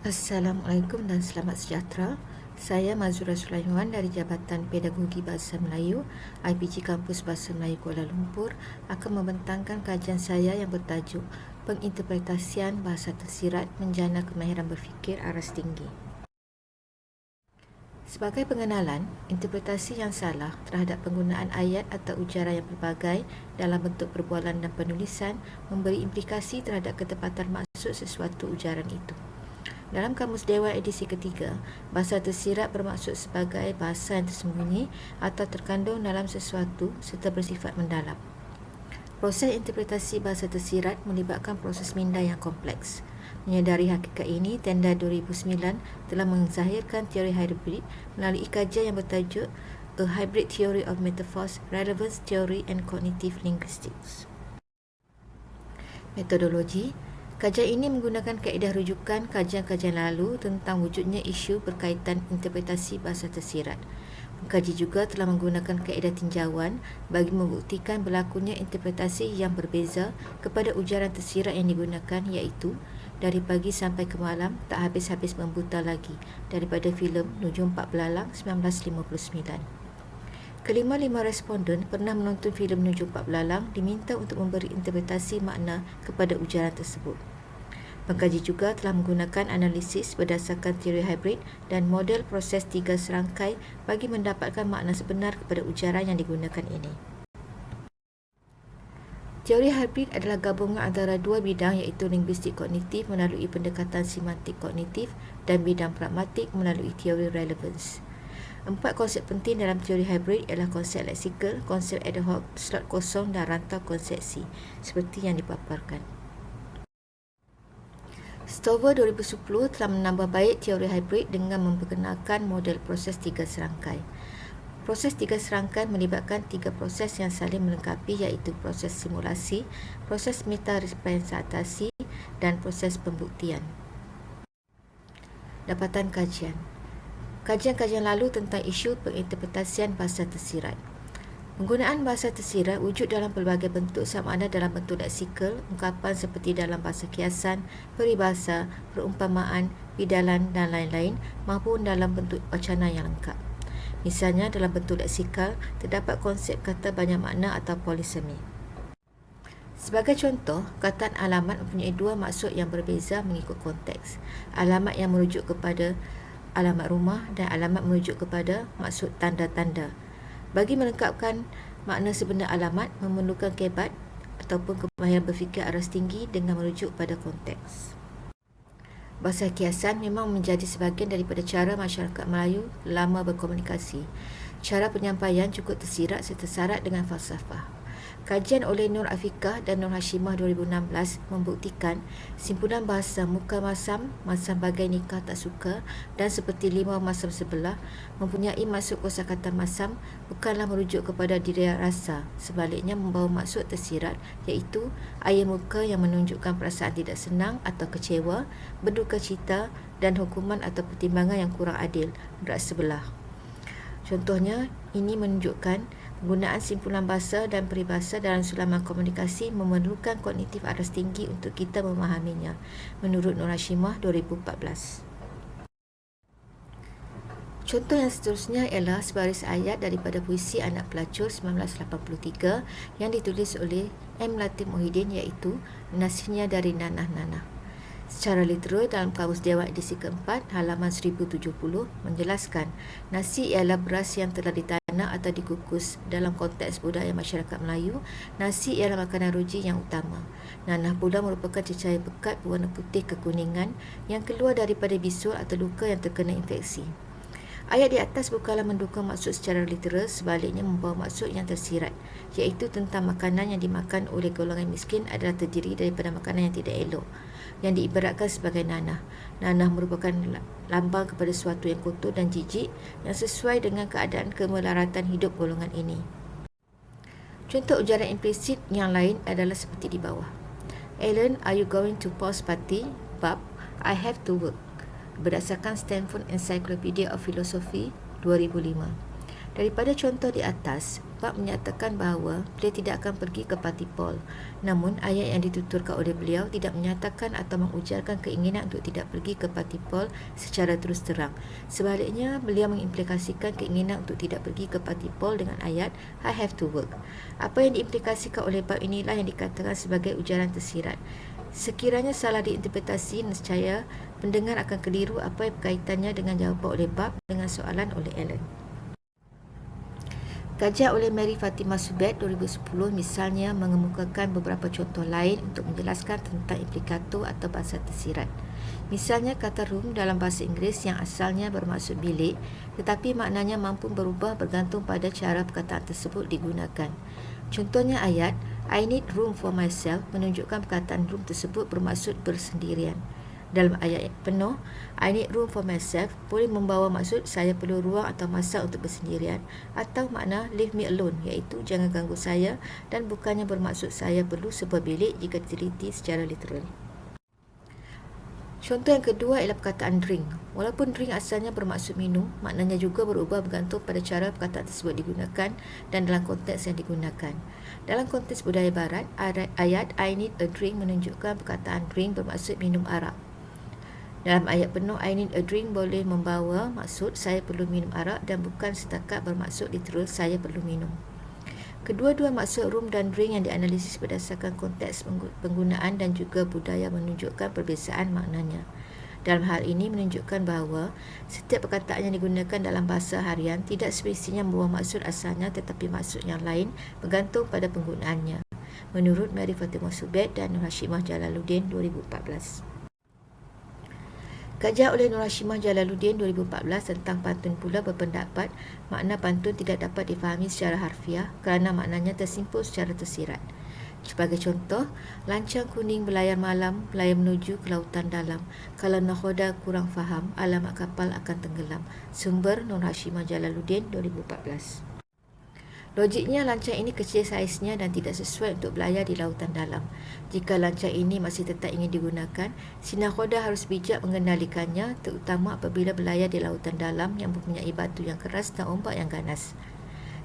Assalamualaikum dan selamat sejahtera. Saya Mazura Sulaiman dari Jabatan Pedagogi Bahasa Melayu IPG Kampus Bahasa Melayu Kuala Lumpur akan membentangkan kajian saya yang bertajuk Penginterpretasian Bahasa Tersirat Menjana Kemahiran Berfikir Aras Tinggi. Sebagai pengenalan, interpretasi yang salah terhadap penggunaan ayat atau ujaran yang berbagai dalam bentuk perbualan dan penulisan memberi implikasi terhadap ketepatan maksud sesuatu ujaran itu. Dalam Kamus Dewan edisi ketiga, bahasa tersirat bermaksud sebagai bahasa yang tersembunyi atau terkandung dalam sesuatu serta bersifat mendalam. Proses interpretasi bahasa tersirat melibatkan proses minda yang kompleks. Menyedari hakikat ini, Tenda 2009 telah menzahirkan teori hybrid melalui kajian yang bertajuk A Hybrid Theory of Metaphors, Relevance Theory and Cognitive Linguistics. Metodologi. Kajian ini menggunakan kaedah rujukan kajian-kajian lalu tentang wujudnya isu berkaitan interpretasi bahasa tersirat. Pengkaji juga telah menggunakan kaedah tinjauan bagi membuktikan berlakunya interpretasi yang berbeza kepada ujaran tersirat yang digunakan, iaitu dari pagi sampai ke malam, tak habis-habis membuta lagi, daripada filem Nujum Pak Belalang 1959. Kelima-lima responden pernah menonton filem Nujum Pak Belalang diminta untuk memberi interpretasi makna kepada ujaran tersebut. Pengkaji juga telah menggunakan analisis berdasarkan teori hybrid dan model proses tiga serangkai bagi mendapatkan makna sebenar kepada ujaran yang digunakan ini. Teori hybrid adalah gabungan antara dua bidang, iaitu linguistik kognitif melalui pendekatan semantik kognitif dan bidang pragmatik melalui teori relevance. 4 konsep penting dalam teori hybrid ialah konsep leksikal, konsep ad hoc, slot kosong dan rantau konsepsi, seperti yang dipaparkan. Stover 2010 telah menambah baik teori hybrid dengan memperkenalkan model proses tiga serangkai. Proses tiga serangkai melibatkan tiga proses yang saling melengkapi, iaitu proses simulasi, proses meta-representasi dan proses pembuktian. Dapatan kajian. Kajian-kajian lalu tentang isu penginterpretasian bahasa tersirat. Penggunaan bahasa tersirat wujud dalam pelbagai bentuk, sama ada dalam bentuk leksikal, ungkapan seperti dalam bahasa kiasan, peribahasa, perumpamaan, bidalan dan lain-lain, maupun dalam bentuk wacana yang lengkap. Misalnya, dalam bentuk leksikal, terdapat konsep kata banyak makna atau polisemi. Sebagai contoh, kataan alamat mempunyai dua maksud yang berbeza mengikut konteks. Alamat yang merujuk kepada alamat rumah dan alamat merujuk kepada maksud tanda-tanda. Bagi melengkapkan makna sebenar alamat, memerlukan kebat ataupun kemahiran berfikir aras tinggi dengan merujuk pada konteks. Bahasa kiasan memang menjadi sebahagian daripada cara masyarakat Melayu lama berkomunikasi. Cara penyampaian cukup tersirat serta syarat dengan falsafah. Kajian oleh Nur Afiqah dan Nur Hashimah 2016 membuktikan simpulan bahasa muka masam, masam bagai nikah tak suka dan seperti limau masam sebelah mempunyai maksud kosakata masam bukanlah merujuk kepada diri rasa, sebaliknya membawa maksud tersirat, iaitu air muka yang menunjukkan perasaan tidak senang atau kecewa, berduka cita dan hukuman atau pertimbangan yang kurang adil, berat sebelah. Contohnya, ini menunjukkan penggunaan simpulan bahasa dan peribahasa dalam sulaman komunikasi memerlukan kognitif aras tinggi untuk kita memahaminya, menurut Nur Hashimah 2014. Contoh yang seterusnya ialah sebaris ayat daripada puisi Anak Pelacur 1983 yang ditulis oleh M. Latif Muhyiddin, iaitu Nasihnya dari Nanah-Nanah. Secara literal, dalam Kamus Dewan edisi keempat, halaman 1070 menjelaskan, nasi ialah beras yang telah ditanak atau dikukus. Dalam konteks budaya masyarakat Melayu, nasi ialah makanan ruji yang utama. Nanah pula merupakan cecair pekat berwarna putih kekuningan yang keluar daripada bisul atau luka yang terkena infeksi. Ayat di atas bukanlah mendukung maksud secara literal, sebaliknya membawa maksud yang tersirat, iaitu tentang makanan yang dimakan oleh golongan miskin adalah terdiri daripada makanan yang tidak elok, yang diibaratkan sebagai nanah. Nanah merupakan lambang kepada sesuatu yang kotor dan jijik yang sesuai dengan keadaan kemelaratan hidup golongan ini. Contoh ujaran implisit yang lain adalah seperti di bawah. Alan, are you going to pause party? Bab, I have to work. Berdasarkan Stanford Encyclopedia of Philosophy 2005. Daripada contoh di atas, bapa menyatakan bahawa beliau tidak akan pergi ke parti Paul. Namun, ayat yang dituturkan oleh beliau tidak menyatakan atau mengujarkan keinginan untuk tidak pergi ke parti Paul secara terus terang. Sebaliknya, beliau mengimplikasikan keinginan untuk tidak pergi ke parti Paul dengan ayat I have to work. Apa yang diimplikasikan oleh bab inilah yang dikatakan sebagai ujaran tersirat. Sekiranya salah diinterpretasi, nescaya pendengar akan keliru apa yang berkaitannya dengan jawapan oleh bab dengan soalan oleh Allen. Kajian oleh Mary Fatimah Subed 2010 misalnya mengemukakan beberapa contoh lain untuk menjelaskan tentang implikato atau bahasa tersirat. Misalnya kata room dalam bahasa Inggeris yang asalnya bermaksud bilik, tetapi maknanya mampu berubah bergantung pada cara perkataan tersebut digunakan. Contohnya ayat I need room for myself menunjukkan perkataan room tersebut bermaksud bersendirian. Dalam ayat penuh, I need room for myself boleh membawa maksud saya perlu ruang atau masa untuk bersendirian, atau makna leave me alone, iaitu jangan ganggu saya, dan bukannya bermaksud saya perlu sebuah bilik jika diteliti secara literal. Contoh yang kedua ialah perkataan drink. Walaupun drink asalnya bermaksud minum, maknanya juga berubah bergantung pada cara perkataan tersebut digunakan dan dalam konteks yang digunakan. Dalam konteks budaya barat, ayat I need a drink menunjukkan perkataan drink bermaksud minum arak. Dalam ayat penuh, I need a drink boleh membawa maksud saya perlu minum arak dan bukan setakat bermaksud literal saya perlu minum. Kedua-dua maksud room dan drink yang dianalisis berdasarkan konteks penggunaan dan juga budaya menunjukkan perbezaan maknanya. Dalam hal ini menunjukkan bahawa setiap perkataan yang digunakan dalam bahasa harian tidak semestinya membawa maksud asalnya tetapi maksud yang lain bergantung pada penggunaannya. Menurut Mary Fatimah Subed dan Nur Hashimah Jalaluddin 2014. Kajian oleh Nur Hashimah Jalaluddin 2014 tentang pantun pula berpendapat makna pantun tidak dapat difahami secara harfiah kerana maknanya tersimpul secara tersirat. Sebagai contoh, lancang kuning berlayar malam, berlayar menuju ke lautan dalam. Kalau nakhoda kurang faham, alamat kapal akan tenggelam. Sumber Nur Hashimah Jalaluddin 2014. Logiknya, lancang ini kecil saiznya dan tidak sesuai untuk berlayar di lautan dalam. Jika lancang ini masih tetap ingin digunakan, si nakhoda harus bijak mengendalikannya, terutama apabila berlayar di lautan dalam yang mempunyai batu yang keras dan ombak yang ganas.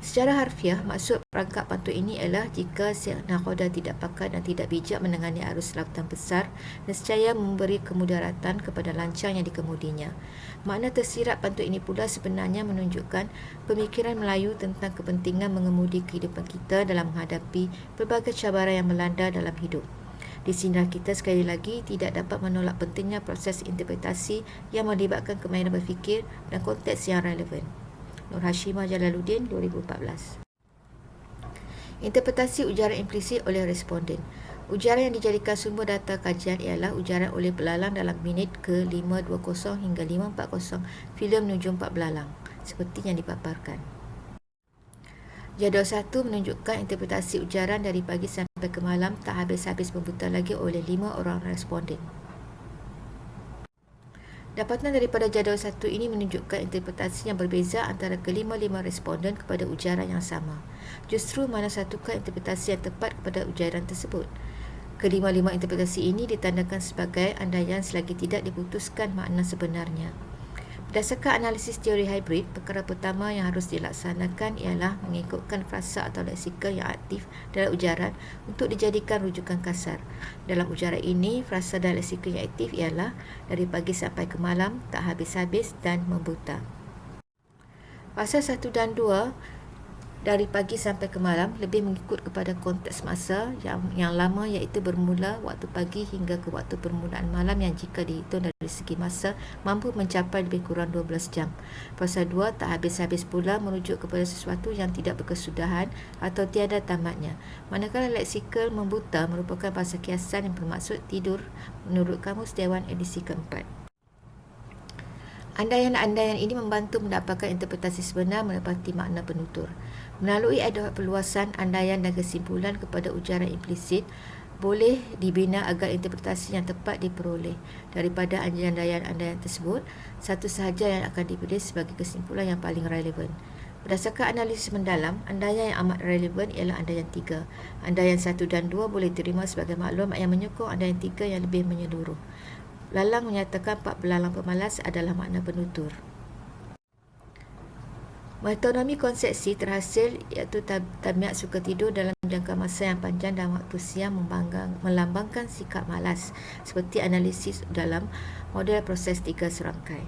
Secara harfiah, maksud perangkap pantun ini ialah jika si nakhoda tidak pakar dan tidak bijak menangani arus lautan besar, nescaya memberi kemudaratan kepada lancang yang dikemudinya. Makna tersirat pantun ini pula sebenarnya menunjukkan pemikiran Melayu tentang kepentingan mengemudi kehidupan kita dalam menghadapi pelbagai cabaran yang melanda dalam hidup. Di sini kita sekali lagi tidak dapat menolak pentingnya proses interpretasi yang melibatkan kemahiran berfikir dan konteks yang relevan. Nur Hashimah Jalaluddin 2014. Interpretasi ujaran implisit oleh responden. Ujaran yang dijadikan sumber data kajian ialah ujaran oleh belalang dalam minit ke-520 hingga 540 filem Nujum 4 Belalang, seperti yang dipaparkan. Jadual 1 menunjukkan interpretasi ujaran dari pagi sampai ke malam tak habis-habis membuta lagi oleh 5 orang responden. Dapatan daripada jadual 1 ini menunjukkan interpretasi yang berbeza antara kelima-lima responden kepada ujaran yang sama. Justru mana satukah interpretasi yang tepat kepada ujaran tersebut? Kelima-lima interpretasi ini ditandakan sebagai andaian selagi tidak diputuskan makna sebenarnya. Berdasarkan analisis teori hybrid, perkara pertama yang harus dilaksanakan ialah mengikutkan frasa atau leksikal yang aktif dalam ujaran untuk dijadikan rujukan kasar. Dalam ujaran ini, frasa dan leksikal yang aktif ialah dari pagi sampai ke malam, tak habis-habis dan membuta. Frasa 1 dan 2 dari pagi sampai ke malam lebih mengikut kepada konteks masa yang lama, iaitu bermula waktu pagi hingga ke waktu permulaan malam yang jika dihitung dari segi masa mampu mencapai lebih kurang 12 jam. Frasa 2 tak habis-habis pula merujuk kepada sesuatu yang tidak berkesudahan atau tiada tamatnya. Manakala leksikal membuta merupakan bahasa kiasan yang bermaksud tidur menurut Kamus Dewan edisi keempat. Andaian-andaian ini membantu mendapatkan interpretasi sebenar menepati makna penutur. Melalui adanya perluasan andaian dan kesimpulan kepada ujaran implisit, boleh dibina agar interpretasi yang tepat diperoleh. Daripada andaian-andaian tersebut, satu sahaja yang akan dipilih sebagai kesimpulan yang paling relevan. Berdasarkan analisis mendalam, andaian yang amat relevan ialah andaian 3. Andaian 1 dan 2 boleh diterima sebagai maklumat yang menyokong andaian 3 yang lebih menyeluruh. Lalang menyatakan 4 belalang pemalas adalah makna penutur. Autonomi konsepsi terhasil iaitu tabiat suka tidur dalam jangka masa yang panjang dan waktu siang melambangkan sikap malas, seperti analisis dalam model proses 3 serangkai.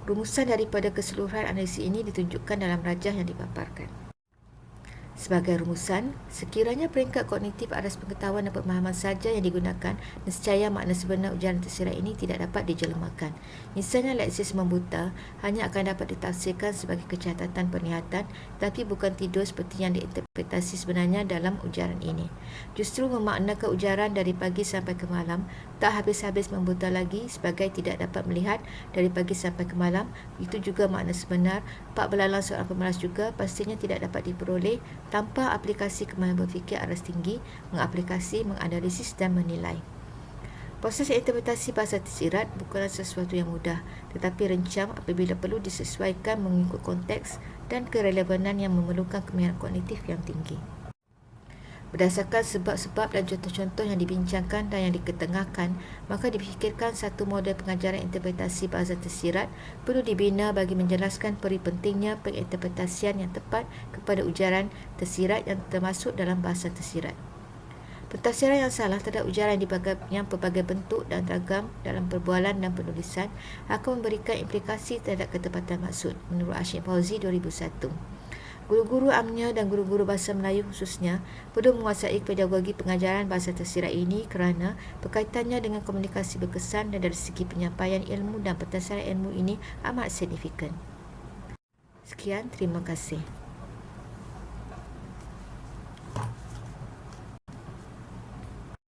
Rumusan daripada keseluruhan analisis ini ditunjukkan dalam rajah yang dipaparkan. Sebagai rumusan, sekiranya peringkat kognitif aras pengetahuan dan pemahaman sahaja yang digunakan, nescaya makna sebenar ujaran tersirat ini tidak dapat dijelmakan. Misalnya, leksis membuta hanya akan dapat ditafsirkan sebagai kecacatan penglihatan, tapi bukan tidur seperti yang diinterpretasi sebenarnya dalam ujaran ini. Justru memaknakan ujaran dari pagi sampai ke malam, tak habis-habis membuta lagi sebagai tidak dapat melihat dari pagi sampai ke malam. Itu juga makna sebenar, pak belalang seorang pemalas juga pastinya tidak dapat diperoleh tanpa aplikasi kemahiran berfikir aras tinggi, mengaplikasi, menganalisis dan menilai. Proses interpretasi bahasa tersirat bukanlah sesuatu yang mudah, tetapi rencam apabila perlu disesuaikan mengikut konteks dan kerelevanan yang memerlukan kemahiran kognitif yang tinggi. Berdasarkan sebab-sebab dan contoh-contoh yang dibincangkan dan yang diketengahkan, maka difikirkan satu model pengajaran interpretasi bahasa tersirat perlu dibina bagi menjelaskan peri pentingnya penginterpretasian yang tepat kepada ujaran tersirat yang termasuk dalam bahasa tersirat. Pentafsiran yang salah terhadap ujaran yang pelbagai bentuk dan ragam dalam perbualan dan penulisan akan memberikan implikasi terhadap ketepatan maksud, menurut Ashik Fauzi 2001. Guru-guru amnya dan guru-guru bahasa Melayu khususnya perlu menguasai pedagogi pengajaran bahasa tersirat ini kerana berkaitannya dengan komunikasi berkesan dan dari segi penyampaian ilmu dan pentafsiran ilmu ini amat signifikan. Sekian, terima kasih.